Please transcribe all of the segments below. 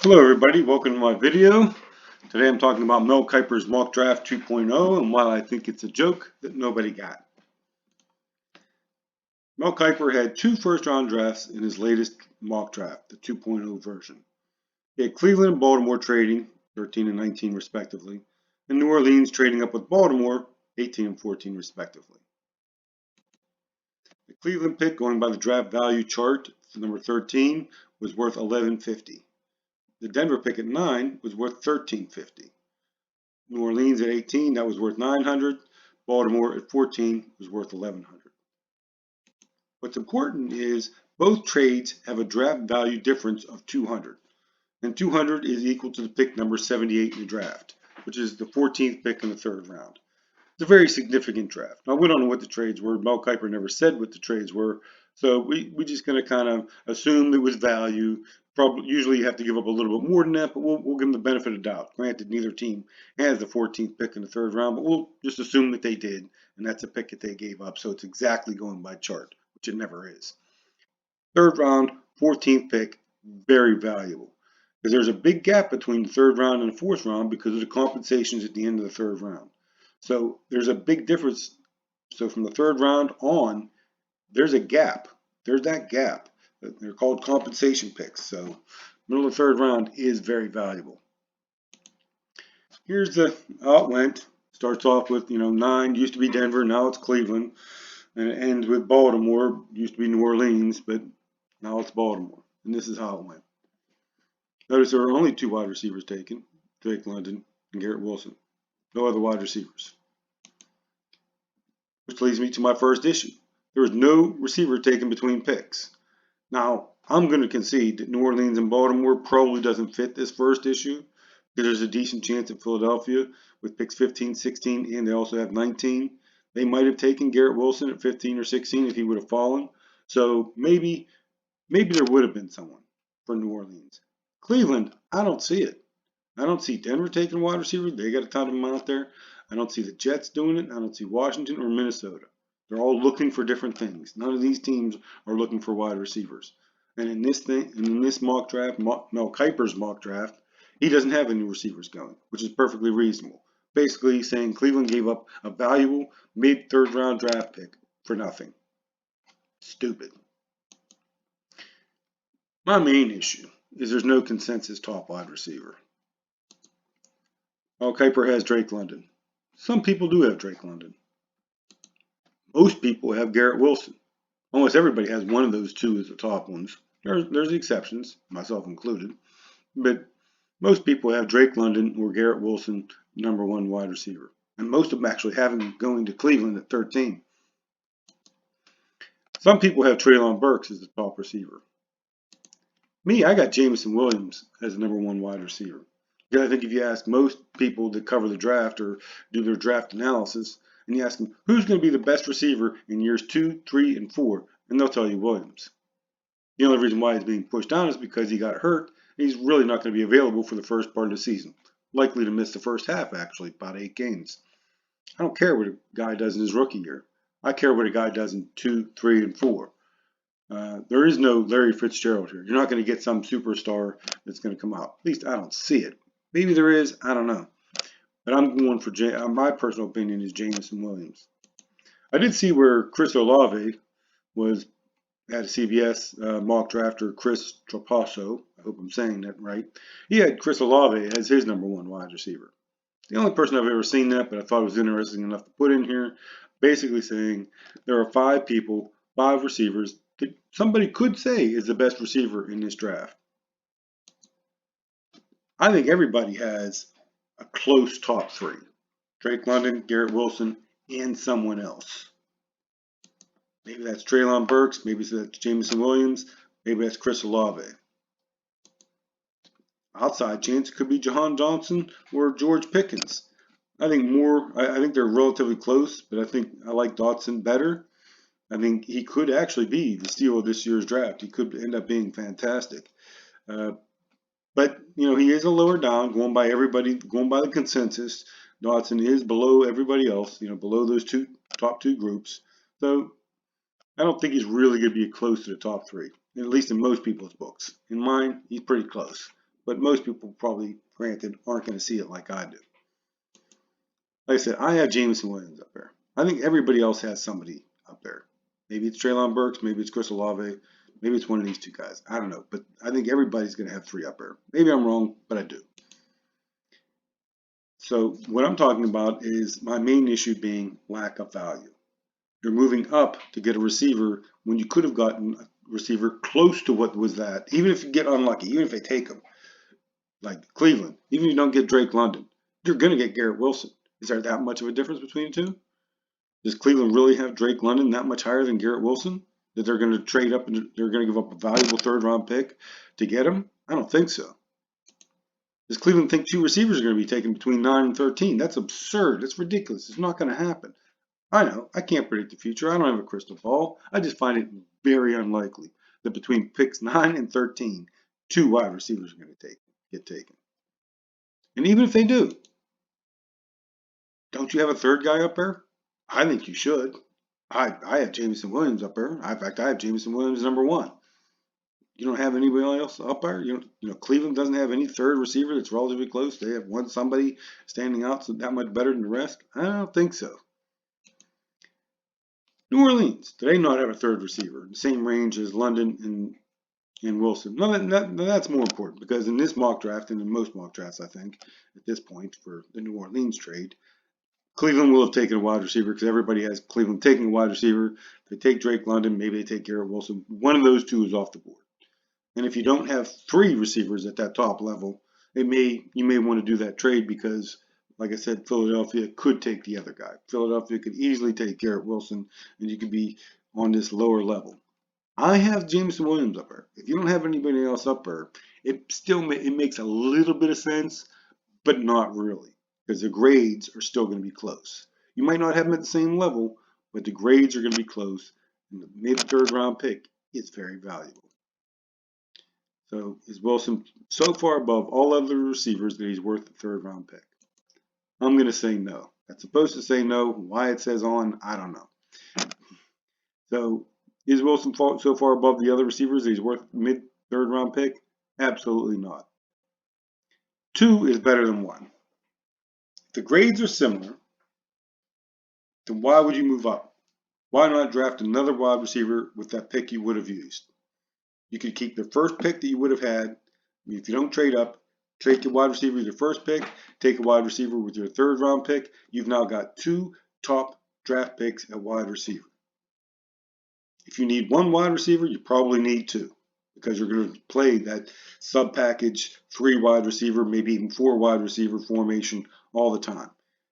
Hello everybody, welcome to my video. Today I'm talking about Mel Kiper's mock draft 2.0 and why I think it's a joke that nobody got. Mel Kiper had two first round drafts in his latest mock draft, the 2.0 version. He had Cleveland and Baltimore trading 13 and 19 respectively, and New Orleans trading up with Baltimore 18 and 14 respectively. The Cleveland pick, going by the draft value chart, number 13, was worth $11.50. The Denver pick at 9 was worth $13.50. New Orleans at 18, that was worth $900. Baltimore at 14 was worth $1,100. What's important is both trades have a draft value difference of 200. And 200 is equal to the pick number 78 in the draft, which is the 14th pick in the third round. It's a very significant draft. Now, we don't know what the trades were. Mel Kiper never said what the trades were. So we're just going to kind of assume it was value. Probably usually you have to give up a little bit more than that, but we'll give them the benefit of doubt. Granted, neither team has the 14th pick in the third round, but we'll just assume that they did, and that's a pick that they gave up. So it's exactly going by chart, which it never is. Third round, 14th pick, very valuable. Because there's a big gap between the third round and the fourth round because of the compensations at the end of the third round. So there's a big difference. So from the third round on, there's a gap. There's that gap. They're called compensation picks. So middle of the third round is very valuable. Here's how it went. Starts off with 9 used to be Denver, now it's Cleveland, and it ends with Baltimore. Used to be New Orleans, but now it's Baltimore. And this is how it went. Notice there were only 2 wide receivers taken: Drake London and Garrett Wilson. No other wide receivers. Which leads me to my first issue. There was no receiver taken between picks. Now, I'm going to concede that New Orleans and Baltimore probably doesn't fit this first issue, because there's a decent chance at Philadelphia with picks 15, 16, and they also have 19. They might have taken Garrett Wilson at 15 or 16 if he would have fallen. So maybe there would have been someone for New Orleans. Cleveland, I don't see it. I don't see Denver taking wide receivers. They got a ton of them out there. I don't see the Jets doing it. I don't see Washington or Minnesota. They're all looking for different things. None of these teams are looking for wide receivers. And in this mock draft, Mel Kiper's mock draft, he doesn't have any receivers going, which is perfectly reasonable. Basically saying Cleveland gave up a valuable mid-third round draft pick for nothing. Stupid. My main issue is there's no consensus top wide receiver. Mel Kiper has Drake London. Some people do have Drake London. Most people have Garrett Wilson. Almost everybody has one of those two as the top ones. There's exceptions, myself included. But most people have Drake London or Garrett Wilson, number 1 wide receiver. And most of them actually have him going to Cleveland at 13. Some people have Treylon Burks as the top receiver. Me, I got Jameson Williams as the number 1 wide receiver. Because I think if you ask most people that cover the draft or do their draft analysis, and you ask them who's going to be the best receiver in years 2, 3, and 4, and they'll tell you Williams. The only reason why he's being pushed down is because he got hurt. He's really not going to be available for the first part of the season. Likely to miss the first half, actually, about 8 games. I don't care what a guy does in his rookie year. I care what a guy does in 2, 3, and 4. There is no Larry Fitzgerald here. You're not going to get some superstar that's going to come out. At least I don't see it. Maybe there is. I don't know. But I'm going for my personal opinion is Jameson Williams. I did see where Chris Olave was at a CBS mock drafter, Chris Trapasso. I hope I'm saying that right. He had Chris Olave as his number 1 wide receiver. The only person I've ever seen that, but I thought it was interesting enough to put in here, basically saying there are 5 people, 5 receivers that somebody could say is the best receiver in this draft. I think everybody has a close top 3. Drake London, Garrett Wilson, and someone else. Maybe that's Treylon Burks, maybe that's Jameson Williams, maybe that's Chris Olave. Outside chance it could be Jahan Johnson or George Pickens. I think they're relatively close, but I think I like Dotson better. I think he could actually be the steal of this year's draft. He could end up being fantastic. But he is a lower down, going by the consensus. Dotson is below everybody else, below those top two groups. So I don't think he's really going to be close to the top 3, at least in most people's books. In mine, he's pretty close. but most people probably, granted, aren't going to see it like I do. Like I said, I have Jameson Williams up there. I think everybody else has somebody up there. Maybe it's Treylon Burks, maybe it's Chris Olave, maybe it's one of these two guys. I don't know, but I think everybody's going to have 3 up there. Maybe I'm wrong, but I do. So what I'm talking about is my main issue being lack of value. You're moving up to get a receiver when you could have gotten a receiver close to what was that. Even if you get unlucky, even if they take him, like Cleveland, even if you don't get Drake London, you're going to get Garrett Wilson. Is there that much of a difference between the two? Does Cleveland really have Drake London that much higher than Garrett Wilson? That they're going to trade up and they're going to give up a valuable 3rd round pick to get him? I don't think so. Does Cleveland think 2 receivers are going to be taken between 9 and 13? That's absurd. That's ridiculous. It's not going to happen. I know. I can't predict the future. I don't have a crystal ball. I just find it very unlikely that between picks 9 and 13, 2 wide receivers are going to get taken. And even if they do, don't you have a 3rd guy up there? I think you should. I have Jameson Williams up there. In fact, I have Jameson Williams number 1. You don't have anybody else up there. You know, Cleveland doesn't have any 3rd receiver that's relatively close. They have somebody standing out so that much better than the rest. I don't think so. New Orleans, do they not have a 3rd receiver? The same range as London and Wilson. No, that's more important because in this mock draft and in most mock drafts, I think, at this point for the New Orleans trade, Cleveland will have taken a wide receiver because everybody has Cleveland taking a wide receiver. They take Drake London, maybe they take Garrett Wilson. One of those 2 is off the board. And if you don't have 3 receivers at that top level, you may want to do that trade because, like I said, Philadelphia could take the other guy. Philadelphia could easily take Garrett Wilson, and you could be on this lower level. I have Jameson Williams up there. If you don't have anybody else up there, it makes a little bit of sense, but not really, because the grades are still going to be close. You might not have them at the same level, but the grades are going to be close, and the mid-3rd round pick is very valuable. So is Wilson so far above all other receivers that he's worth a 3rd round pick? I'm going to say no. That's supposed to say no. Why it says on, I don't know. So is Wilson so far above the other receivers that he's worth mid-3rd round pick? Absolutely not. 2 is better than 1. If the grades are similar, then why would you move up? Why not draft another wide receiver with that pick you would have used? You could keep the first pick that you would have had. If you don't trade up, take your wide receiver with your first pick, take a wide receiver with your 3rd round pick. You've now got 2 top draft picks at wide receiver. If you need 1 wide receiver, you probably need 2 because you're going to play that sub-package 3 wide receiver, maybe even 4 wide receiver formation all the time.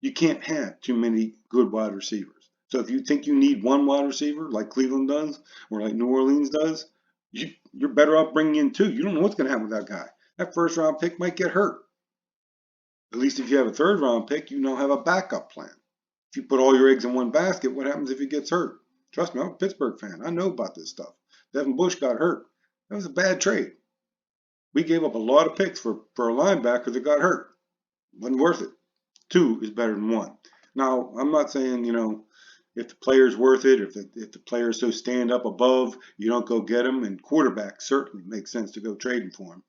You can't have too many good wide receivers. So if you think you need 1 wide receiver like Cleveland does or like New Orleans does, you're better off bringing in 2. You don't know what's going to happen with that guy. That 1st round pick might get hurt. At least if you have a 3rd round pick, you now have a backup plan. If you put all your eggs in one basket, what happens if he gets hurt? Trust me, I'm a Pittsburgh fan. I know about this stuff. Devin Bush got hurt. That was a bad trade. We gave up a lot of picks for a linebacker that got hurt. Wasn't worth it. 2 is better than 1. Now, I'm not saying, if the player's worth it, if the player's so stand up above, you don't go get him. And quarterback certainly makes sense to go trading for him.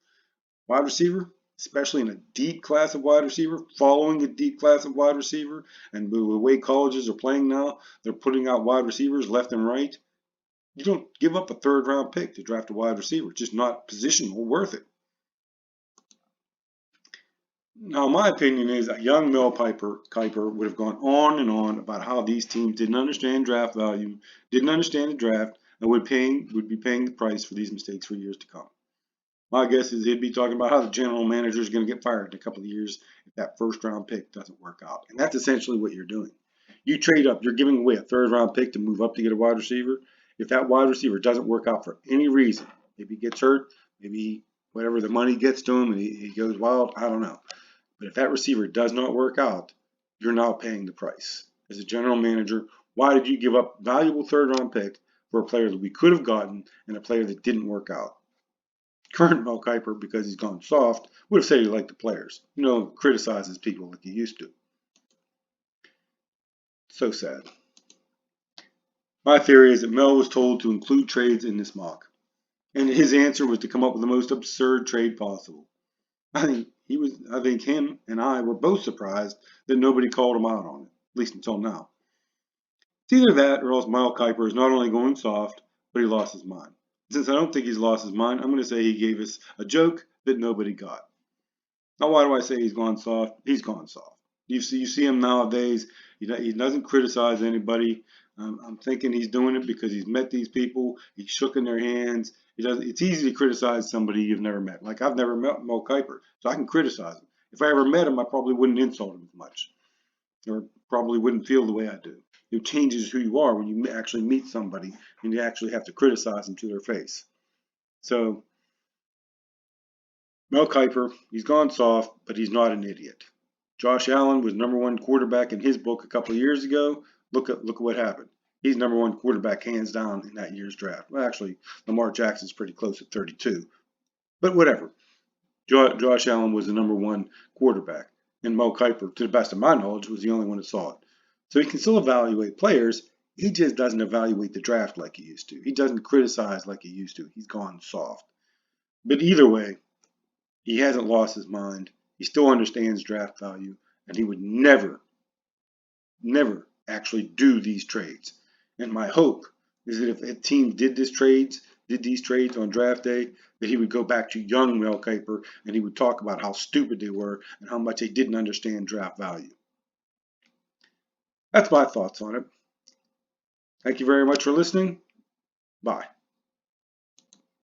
Wide receiver, especially in a deep class of wide receiver, following a deep class of wide receiver, and the way colleges are playing now, they're putting out wide receivers left and right. You don't give up a 3rd round pick to draft a wide receiver. It's just not positional worth it. Now, my opinion is a young Mel Kiper would have gone on and on about how these teams didn't understand draft value, didn't understand the draft, and would be paying the price for these mistakes for years to come. My guess is he'd be talking about how the general manager is going to get fired in a couple of years if that 1st round pick doesn't work out. And that's essentially what you're doing. You trade up, you're giving away a 3rd round pick to move up to get a wide receiver. If that wide receiver doesn't work out for any reason, maybe he gets hurt, maybe whatever the money gets to him and he goes wild, I don't know. But if that receiver does not work out, you're now paying the price. As a general manager, why did you give up valuable 3rd round pick for a player that we could have gotten and a player that didn't work out? Current Mel Kiper, because he's gone soft, would have said he liked the players. Criticizes people like he used to. So sad. My theory is that Mel was told to include trades in this mock, and his answer was to come up with the most absurd trade possible. I think him and I were both surprised that nobody called him out on it, at least until now. It's either that or else Mel Kiper is not only going soft, but he lost his mind. Since I don't think he's lost his mind, I'm going to say he gave us a joke that nobody got. Now, why do I say he's gone soft? He's gone soft. You see him nowadays. He doesn't criticize anybody. I'm thinking he's doing it because he's met these people. He's shook in their hands. It's easy to criticize somebody you've never met. Like I've never met Mel Kiper, so I can criticize him. If I ever met him, I probably wouldn't insult him as much, or probably wouldn't feel the way I do. It changes who you are when you actually meet somebody and you actually have to criticize them to their face. So Mel Kiper, he's gone soft, but he's not an idiot. Josh Allen was #1 quarterback in his book a couple of years ago. Look at what happened. He's #1 quarterback hands down in that year's draft. Well, actually, Lamar Jackson's pretty close at 32, but whatever. Josh Allen was the #1 quarterback, and Mel Kiper, to the best of my knowledge, was the only one that saw it. So he can still evaluate players. He just doesn't evaluate the draft like he used to. He doesn't criticize like he used to. He's gone soft. But either way, he hasn't lost his mind. He still understands draft value, and he would never, never actually do these trades. And my hope is that if a team did these trades on draft day, that he would go back to young Mel Kiper and he would talk about how stupid they were and how much they didn't understand draft value. That's my thoughts on it. Thank you very much for listening. Bye.